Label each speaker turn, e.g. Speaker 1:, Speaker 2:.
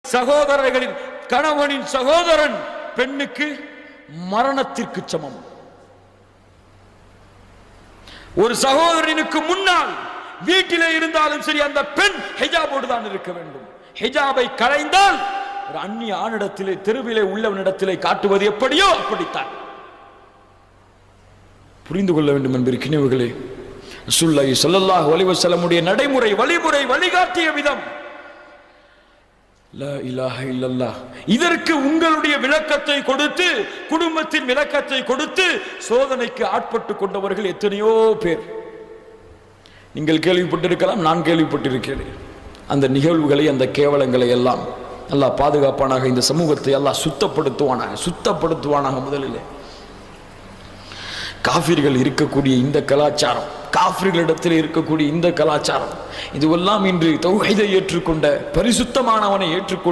Speaker 1: சகோதரர்களின் கணவனின் சகோதரன் பெண்ணுக்கு மரணத்திற்கு சமம். ஒரு சகோதரனுக்கு முன்னால் வீட்டிலே இருந்தாலும் சரி அந்த பெண் ஹிஜாபோடு தான் இருக்க வேண்டும். ஹிஜாபை களைந்தால் ஒரு அந்நிய ஆணிடத்திலே தெருவிலே உள்ளவனிடத்திலே காட்டுவது எப்படியோ அப்படித்தான். புரிந்து கொள்ள வேண்டும் என்பதற்கினவர்களே, ரசூலுல்லாஹி ஸல்லல்லாஹு அலைஹி வஸல்லமுடைய நடைமுறை வழிமுறை வழிகாட்டிய விதம் லா இலாஹ இல்லல்லாஹ். இதற்கு உங்களுடைய விளக்கத்தை கொடுத்து, குடும்பத்தின் விளக்கத்தை கொடுத்து சோதனைக்கு ஆட்பட்டு கொண்டவர்கள் எத்தனையோ பேர். நீங்கள் கேள்விப்பட்டிருக்கலாம், நான் கேள்விப்பட்டிருக்கிறேன். அந்த நிகழ்வுகளை, அந்த கேவலங்களை எல்லாம் அல்லாஹ் பாதுகாப்பானாக. இந்த சமூகத்தை அல்லாஹ் சுத்தப்படுத்துவானாக. முதலிலே காஃபிர்கள் இருக்கக்கூடிய இந்த கலாச்சாரம், காஃபிர்களிடத்தில் இருக்கக்கூடிய இந்த கலாச்சாரம், இதுவெல்லாம் இன்று தௌஹீதை ஏற்றுக்கொண்ட, பரிசுத்தமானவனை ஏற்றுக்கொண்ட